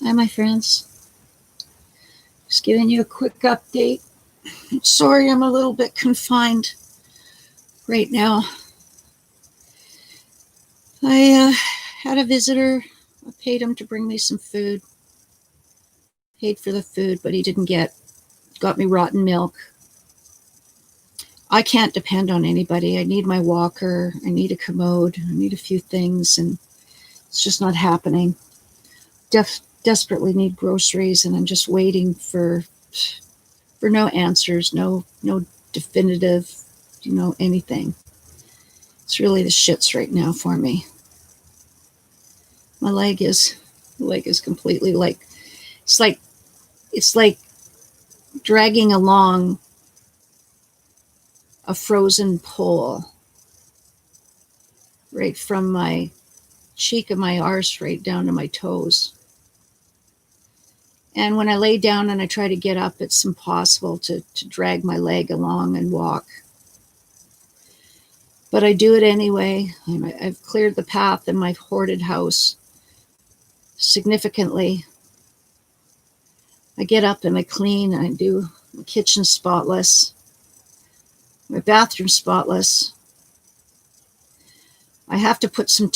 Hi, my friends. Just giving you a quick update. Sorry, I'm a little bit confined right now. I had a visitor. I paid him to bring me some food. Paid for the food, but he didn't got me rotten milk. I can't depend on anybody. I need my walker. I need a commode. I need a few things, and it's just not happening. Desperately need groceries, and I'm just waiting for no answers, no definitive, anything. It's really the shits right now for me. My leg is completely it's like dragging along a frozen pole right from my cheek of my arse right down to my toes. And when I lay down and I try to get up, it's impossible to drag my leg along and walk. But I do it anyway. I've cleared the path in my hoarded house significantly. I get up and I clean. I do my kitchen spotless, my bathroom spotless. I have to put some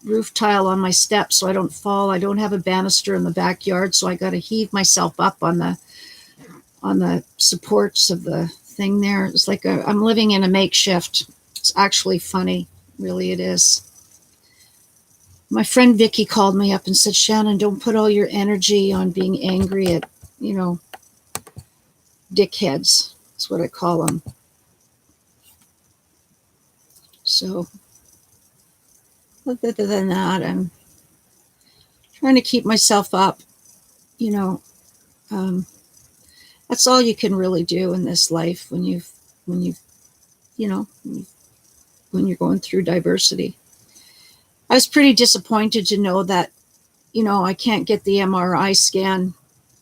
roof tile on my steps so I don't fall. I don't have a banister in the backyard, so I got to heave myself up on the supports of the thing there. It's like I'm living in a makeshift. It's actually funny, really it is. My friend Vicky called me up and said, Shannon, don't put all your energy on being angry at, dickheads. That's what I call them. So, other than that, I'm trying to keep myself up. That's all you can really do in this life when you're going through diversity. I was pretty disappointed to know that, I can't get the MRI scan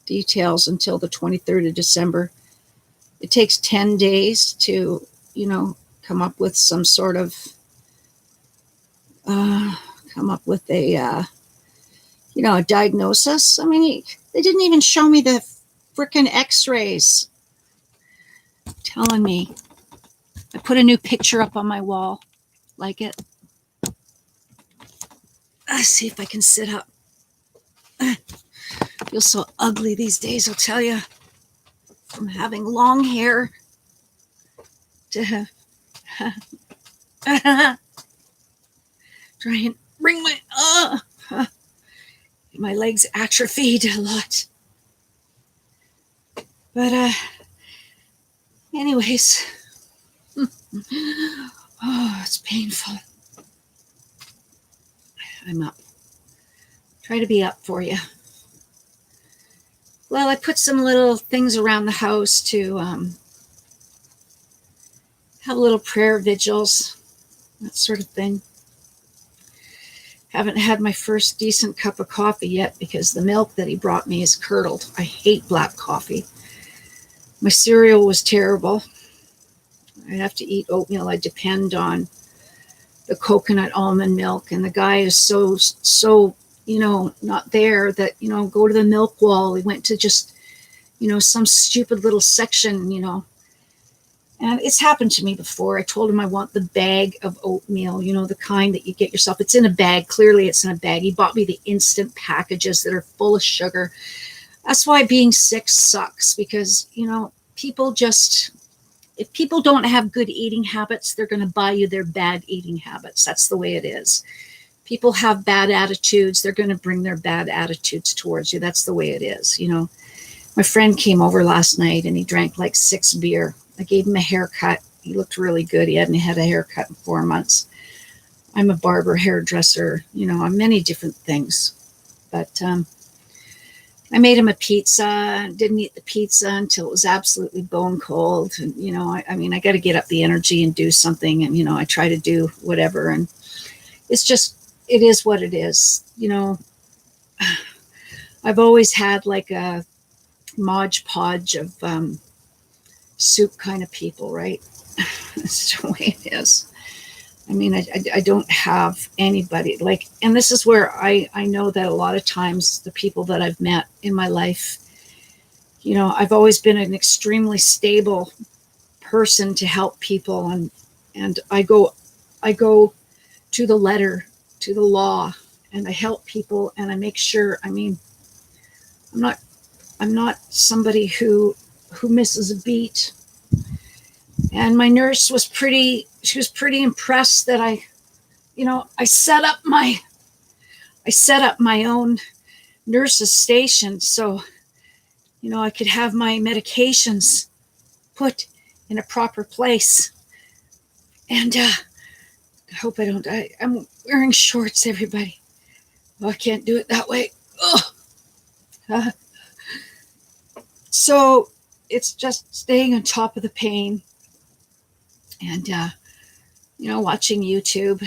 details until the 23rd of December. It takes 10 days to, come up with some sort of, come up with a diagnosis. I mean, they didn't even show me the frickin' x-rays telling me. I put a new picture up on my wall. Like it? Let's see if I can sit up. I feel so ugly these days, I'll tell you. From having long hair to try and bring my legs atrophied a lot. But anyways, it's painful. I'm up. Try to be up for you. Well, I put some little things around the house to have little prayer vigils, that sort of thing. Haven't had my first decent cup of coffee yet because the milk that he brought me is curdled. I hate black coffee. My cereal was terrible. I have to eat oatmeal. I depend on the coconut almond milk, and the guy is so not there that, go to the milk wall. He went to just, some stupid little section, and it's happened to me before. I told him I want the bag of oatmeal, the kind that you get yourself. It's in a bag. Clearly it's in a bag. He bought me the instant packages that are full of sugar. That's why being sick sucks, because, if people don't have good eating habits, they're going to buy you their bad eating habits. That's the way it is. People have bad attitudes. They're going to bring their bad attitudes towards you. That's the way it is. My friend came over last night and he drank like 6 beer. I gave him a haircut. He looked really good. He hadn't had a haircut in 4 months. I'm a barber, hairdresser. I'm many different things. But I made him a pizza. Didn't eat the pizza until it was absolutely bone cold. And, I got to get up the energy and do something. And, I try to do whatever. And it's just, it is what it is. I've always had like a Mod Podge of soup kind of people, right? That's the way it is. I mean, I don't have anybody like, and this is where I know that a lot of times the people that I've met in my life, I've always been an extremely stable person to help people, and I go to the letter, to the law, and I help people, and I make sure. I mean, I'm not I'm not somebody who misses a beat. And my nurse was pretty impressed that I set up my own nurse's station, so I could have my medications put in a proper place. And I hope I don't. I'm wearing shorts, everybody. Oh, I can't do it that way. Uh, so it's just staying on top of the pain, and watching YouTube,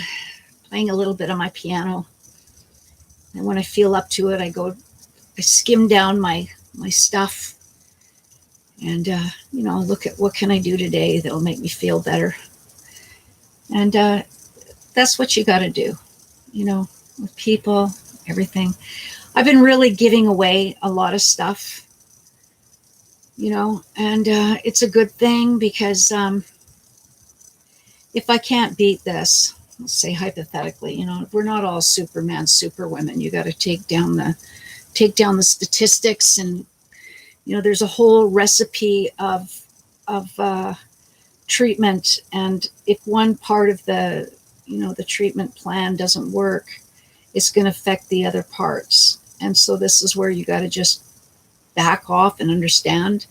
playing a little bit on my piano. And when I feel up to it, I skim down my stuff, and look at what can I do today that'll make me feel better. And that's what you got to do, with people, everything. I've been really giving away a lot of stuff, and it's a good thing, because if I can't beat this, let's say hypothetically, we're not all Superman, Superwomen. You got to take down the statistics, and there's a whole recipe of treatment, and if one part of the treatment plan doesn't work, it's going to affect the other parts. And so this is where you got to just back off and understand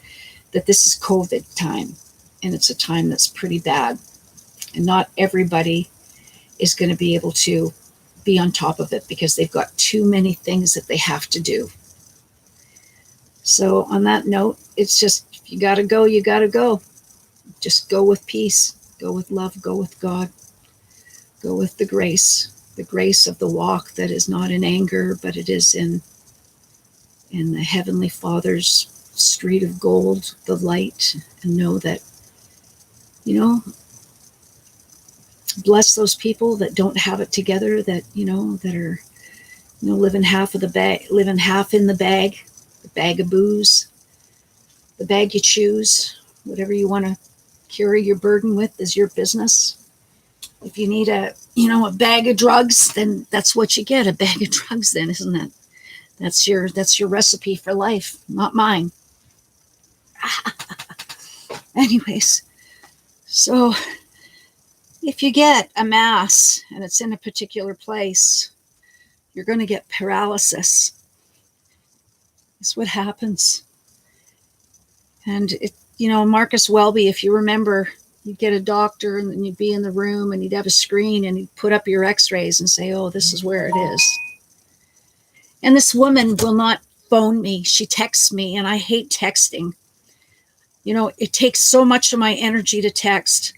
that this is COVID time, and it's a time that's pretty bad, and not everybody is going to be able to be on top of it, because they've got too many things that they have to do. So on that note, it's just, if you got to go, you got to go. Just go with peace, go with love, go with God, go with the grace of the walk that is not in anger, but it is in the Heavenly Father's street of gold, the light, and know that, bless those people that don't have it together, that, that are, living half in the bag of booze, the bag you choose. Whatever you want to carry your burden with is your business. If you need a bag of drugs, then that's what you get, a bag of drugs then, isn't it? That's your recipe for life, not mine. Anyways, so if you get a mass and it's in a particular place, you're going to get paralysis. That's what happens. And Marcus Welby, if you remember, you'd get a doctor, and then you'd be in the room, and he'd have a screen, and he'd put up your x-rays and say, oh, this is where it is. And this woman will not phone me. She texts me, and I hate texting. It takes so much of my energy to text,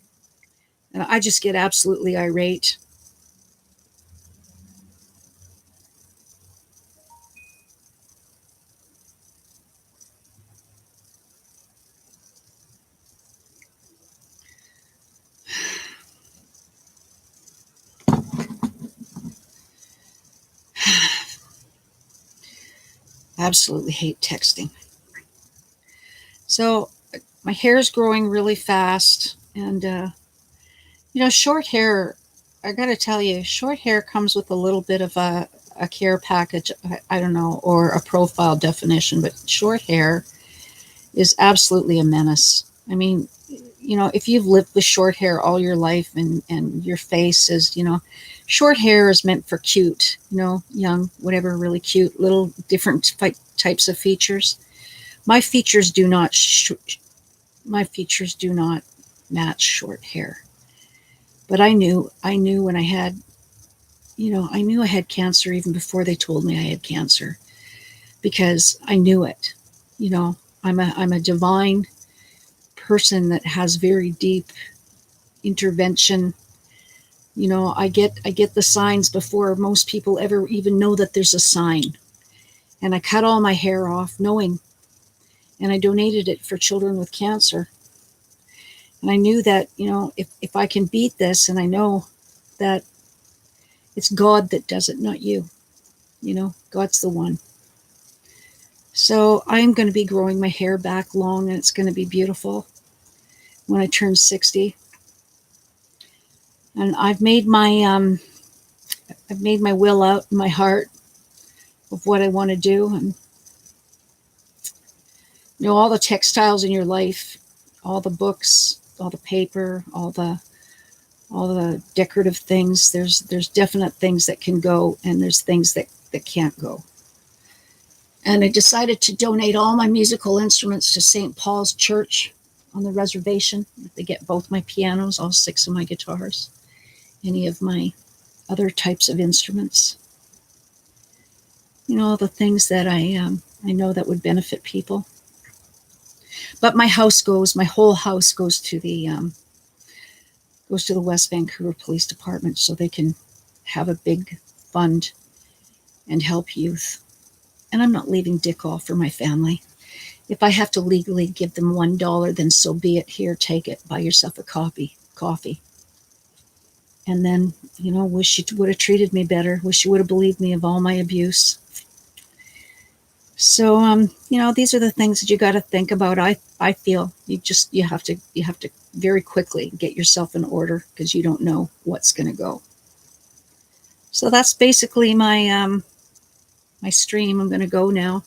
and I just get absolutely irate. Absolutely hate texting. So my hair is growing really fast, and short hair, I got to tell you, short hair comes with a little bit of a care package. I don't know, or a profile definition, but short hair is absolutely a menace. I mean, if you've lived with short hair all your life, and your face is, short hair is meant for cute, young, whatever, really cute, little different types of features. My features do not match short hair. But I knew when I had, I knew I had cancer even before they told me I had cancer, because I knew it. I'm a divine person that has very deep intervention. I get the signs before most people ever even know that there's a sign. And I cut all my hair off knowing, and I donated it for children with cancer. And I knew that, if I can beat this, and I know that it's God that does it, not you. You know, God's the one. So I'm going to be growing my hair back long, and it's going to be beautiful when I turn 60. And I've made my will out in my heart of what I want to do. And you know, all the textiles in your life, all the books, all the paper, all the decorative things, there's definite things that can go, and there's things that can't go. And I decided to donate all my musical instruments to St. Paul's Church on the reservation. They get both my pianos, all 6 of my guitars, any of my other types of instruments. You know, all the things that I know that would benefit people. But my whole house goes to the West Vancouver Police Department, so they can have a big fund and help youth. And I'm not leaving dick off for my family. If I have to legally give them $1, then so be it. Here, take it. Buy yourself a coffee. And then, you know, wish you would have treated me better. Wish you would have believed me of all my abuse. So, you know, these are the things that you got to think about. I feel you have to very quickly get yourself in order, because you don't know what's going to go. So that's basically my stream. I'm going to go now.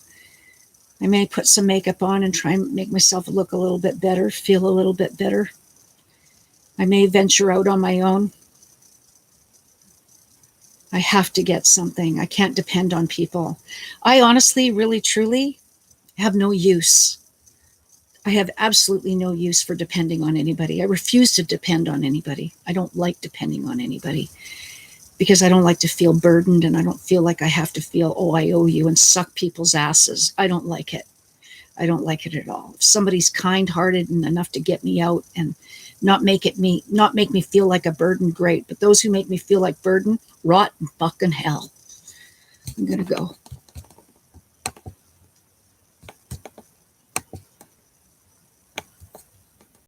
I may put some makeup on and try and make myself look a little bit better, feel a little bit better. I may venture out on my own. I have to get something. I can't depend on people. I honestly, really, truly have no use. I have absolutely no use for depending on anybody. I refuse to depend on anybody. I don't like depending on anybody, because I don't like to feel burdened, and I don't feel like I have to feel, oh, I owe you, and suck people's asses. I don't like it. I don't like it at all. If somebody's kind-hearted and enough to get me out and not make me feel like a burden, great. But those who make me feel like burden, rot in fucking hell. I'm going to go.